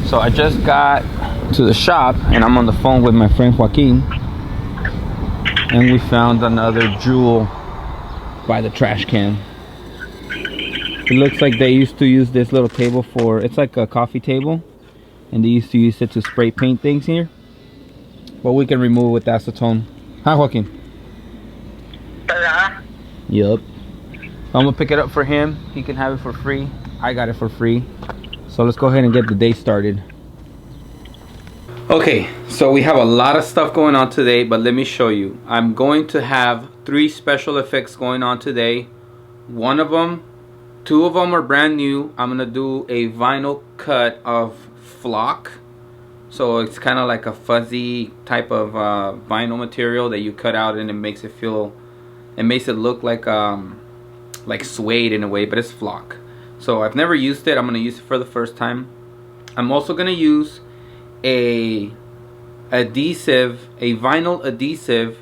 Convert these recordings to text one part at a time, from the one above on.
So I just got to the shop and I'm on the phone with my friend Joaquin, and we found another jewel by the trash can. It looks like they used to use this little table for, it's like a coffee table, and they used to use it to spray paint things here, but we can remove it with acetone. Hi, Joaquin. Yup. I'm gonna pick it up for him. He can have it for free. I got it for free. So let's go ahead and get the day started. Okay, so we have a lot of stuff going on today, but let me show you. I'm going to have 3 special effects going on today. 2 of them are brand new. I'm gonna do a vinyl cut of flock. So it's kind of like a fuzzy type of vinyl material that you cut out, and it makes it look like suede in a way, but it's flock. So I've never used it. I'm gonna use it for the first time. I'm also gonna use a vinyl adhesive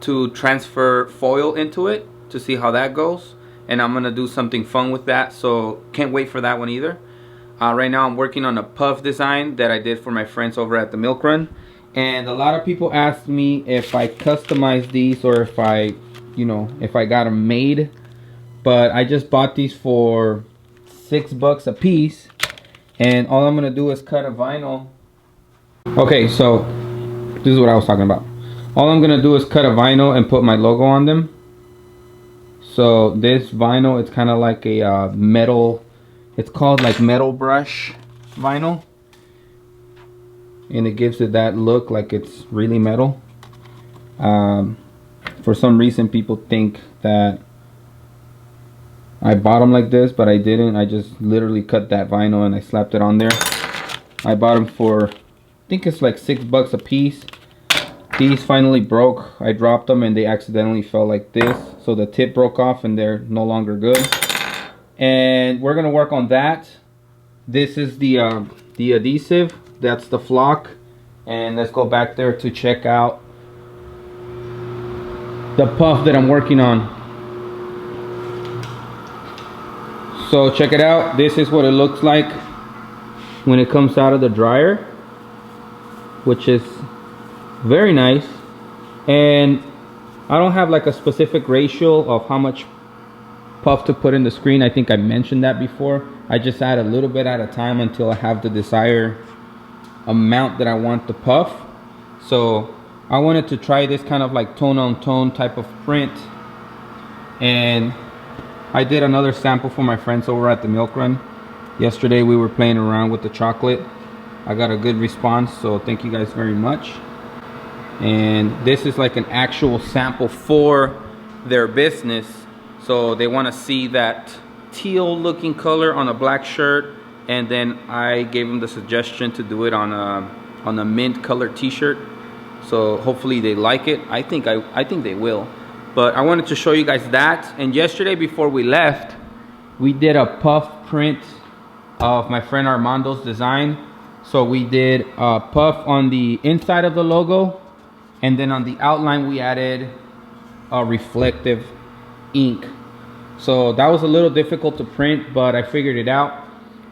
to transfer foil into it to see how that goes, and I'm gonna do something fun with that, so can't wait for that one either. Right now I'm working on a puff design that I did for my friends over at the Milk Run, and a lot of people asked me if I customize these or if I got them made, but I just bought these for $6 a piece, and all I'm gonna do is cut a vinyl. Okay, so this is what I was talking about. All I'm gonna do is cut a vinyl and put my logo on them. So this vinyl, it's kind of like a metal, it's called like metal brush vinyl, and it gives it that look like it's really metal. For some reason people think that I bought them like this, but I didn't. I just literally cut that vinyl and I slapped it on there. I bought them for, I think it's like $6 a piece. These finally broke. I dropped them and they accidentally fell like this, so the tip broke off and they're no longer good. And we're gonna work on that. This is the adhesive. That's the flock. And let's go back there to check out the puff that I'm working on. So check it out. This is what it looks like when it comes out of the dryer, which is very nice. And I don't have like a specific ratio of how much puff to put in the screen. I think I mentioned that before. I just add a little bit at a time until I have the desired amount that I want the puff. So I wanted to try this kind of like tone on tone type of print, and I did another sample for my friends over at the Milk Run. Yesterday we were playing around with the chocolate. I got a good response, so thank you guys very much. And this is like an actual sample for their business. So they want to see that teal looking color on a black shirt, and then I gave them the suggestion to do it on a mint color t-shirt. So hopefully they like it. I think they will. But I wanted to show you guys that. And yesterday before we left, we did a puff print of my friend Armando's design. So we did a puff on the inside of the logo, and then on the outline we added a reflective ink. So that was a little difficult to print, but I figured it out,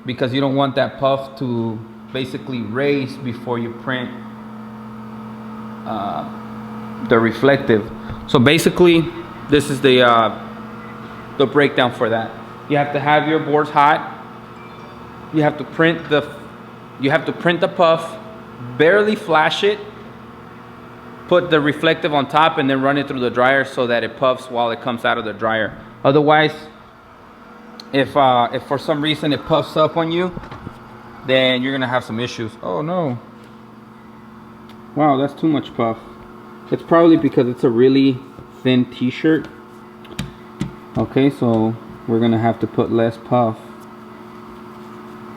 because you don't want that puff to basically raise before you print the reflective. So basically this is the breakdown for that. You have to have your boards hot. You have to print the puff, barely flash it, put the reflective on top, and then run it through the dryer so that it puffs while it comes out of the dryer. Otherwise, if for some reason it puffs up on you, then you're gonna have some issues. Oh no. Wow, that's too much puff. It's probably because it's a really thin t-shirt. Okay, so we're gonna have to put less puff.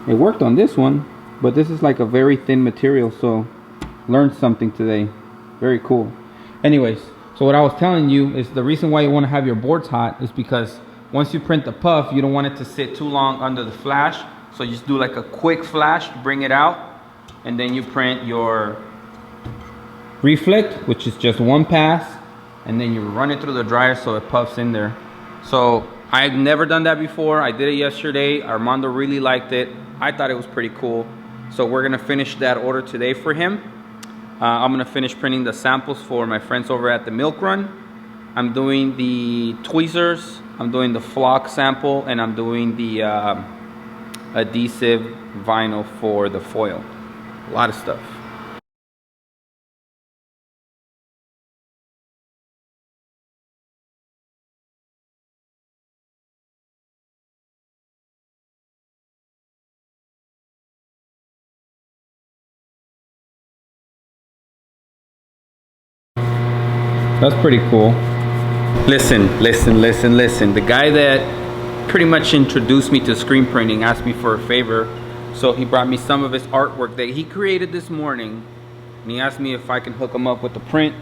It worked on this one, but this is like a very thin material, so learned something today. Very cool. Anyways, so what I was telling you is the reason why you want to have your boards hot is because once you print the puff, you don't want it to sit too long under the flash. So you just do like a quick flash, bring it out, and then you print your reflect, which is just one pass, and then you run it through the dryer so it puffs in there. So I've never done that before. I did it yesterday. Armando really liked it. I thought it was pretty cool. So we're gonna finish that order today for him. I'm gonna finish printing the samples for my friends over at the Milk Run. I'm doing the tweezers, I'm doing the flock sample, and I'm doing the adhesive vinyl for the foil. A lot of stuff. That's pretty cool. Listen. The guy that pretty much introduced me to screen printing asked me for a favor. So he brought me some of his artwork that he created this morning. And he asked me if I can hook him up with the print.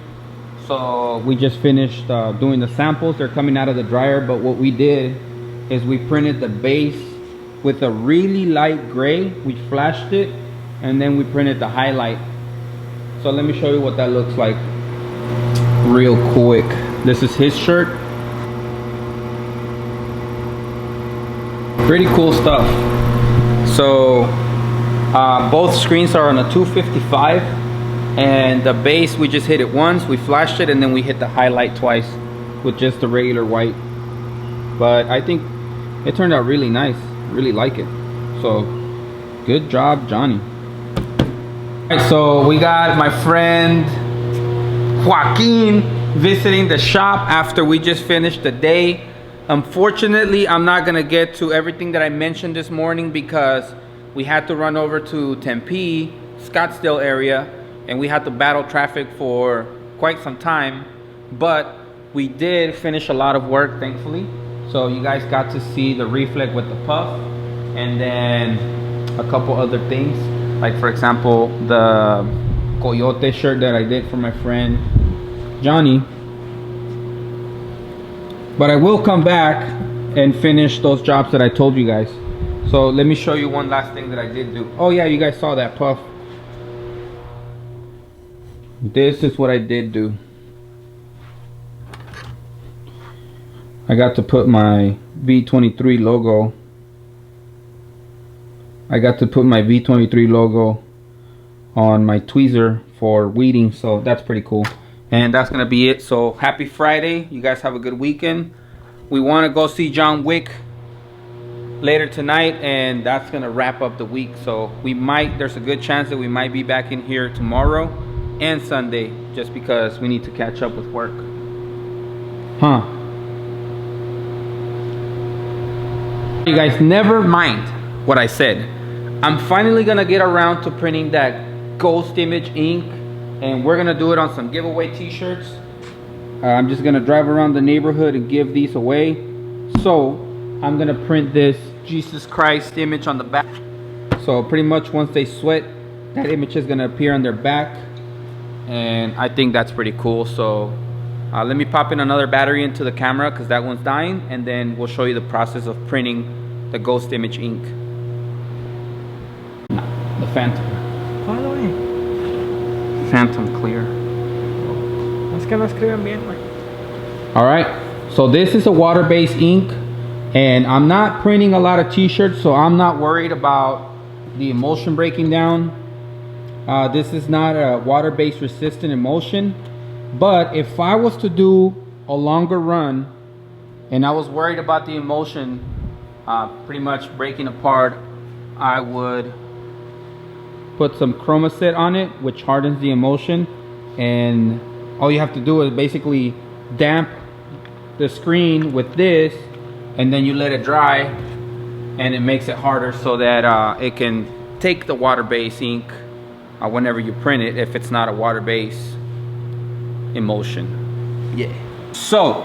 So we just finished doing the samples. They're coming out of the dryer. But what we did is we printed the base with a really light gray. We flashed it. And then we printed the highlight. So let me show you what that looks like real quick. This is his shirt. Pretty cool stuff. So both screens are on a 255, and the base we just hit it once, we flashed it, and then we hit the highlight twice with just the regular white. But I think it turned out really nice. Really like it. So good job, Johnny. All right, so we got my friend Joaquin visiting the shop after we just finished the day. Unfortunately, I'm not gonna get to everything that I mentioned this morning because we had to run over to Tempe, Scottsdale area, and we had to battle traffic for quite some time. But we did finish a lot of work, thankfully. So you guys got to see the reflect with the puff, and then a couple other things, like for example the coyote shirt that I did for my friend Johnny. But I will come back and finish those jobs that I told you guys. So let me show you one last thing that I did do. Oh yeah, you guys saw that puff. This is what I did do. I got to put my V23 logo. I got to put my V23 logo on my tweezer for weeding, so that's pretty cool. And that's gonna be it. So happy Friday. You guys have a good weekend. We want to go see John Wick later tonight, and that's gonna wrap up the week. So there's a good chance that we might be back in here tomorrow and Sunday, just because we need to catch up with work. You guys, never mind what I said. I'm finally gonna get around to printing that ghost image ink, and we're gonna do it on some giveaway t-shirts. I'm just gonna drive around the neighborhood and give these away. So I'm gonna print this Jesus Christ image on the back. So pretty much once they sweat, that image is gonna appear on their back, and I think that's pretty cool. So let me pop in another battery into the camera because that one's dying, and then we'll show you the process of printing the ghost image ink. The Phantom. By the way, Phantom clear. es que no escriben bien, güey. Alright, so this is a water-based ink, and I'm not printing a lot of t-shirts, so I'm not worried about the emulsion breaking down. This is not a water-based resistant emulsion, but if I was to do a longer run and I was worried about the emulsion pretty much breaking apart, I would put some chromaset on it, which hardens the emulsion, and all you have to do is basically damp the screen with this, and then you let it dry, and it makes it harder so that it can take the water-based ink whenever you print it, if it's not a water-based emulsion. Yeah. So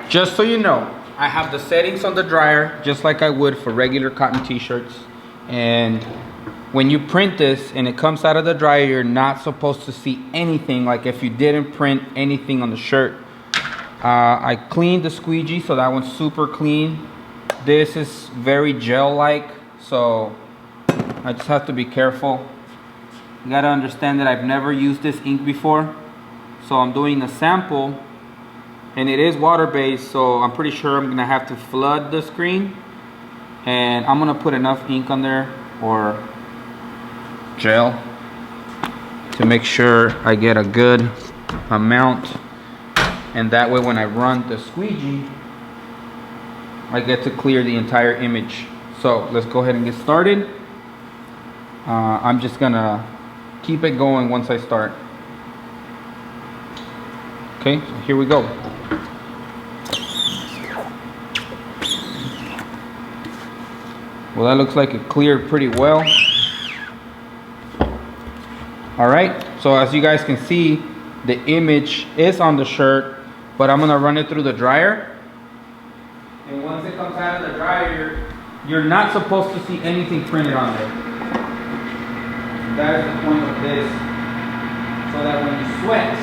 just so you know, I have the settings on the dryer just like I would for regular cotton t-shirts, and when you print this and it comes out of the dryer, you're not supposed to see anything. Like if you didn't print anything on the shirt. I cleaned the squeegee, so that one's super clean. This is very gel-like, so I just have to be careful. You gotta understand that I've never used this ink before, so I'm doing a sample, and it is water-based, so I'm pretty sure I'm gonna have to flood the screen, and I'm gonna put enough ink on there, or gel to make sure I get a good amount, and that way when I run the squeegee I get to clear the entire image. So let's go ahead and get started. I'm just gonna keep it going once I start. Okay, so here we go. Well, that looks like it cleared pretty well. All right, so as you guys can see, the image is on the shirt, but I'm gonna run it through the dryer. And once it comes out of the dryer, you're not supposed to see anything printed on there. That is the point of this, so that when you sweat,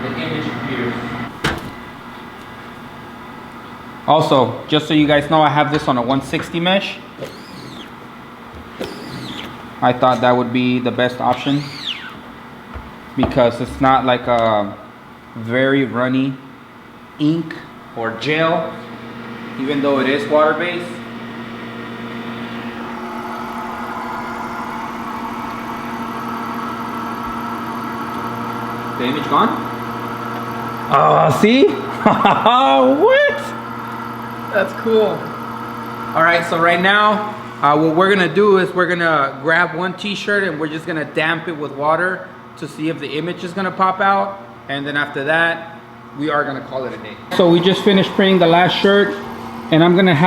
the image appears. Also, just so you guys know, I have this on a 160 mesh. I thought that would be the best option because it's not like a very runny ink or gel, even though it is water-based. The image gone? Oh, see? What? That's cool. All right, so right now, what we're gonna do is we're gonna grab one t-shirt and we're just gonna damp it with water to see if the image is gonna pop out. And then after that, we are gonna call it a day. So we just finished printing the last shirt, and I'm gonna have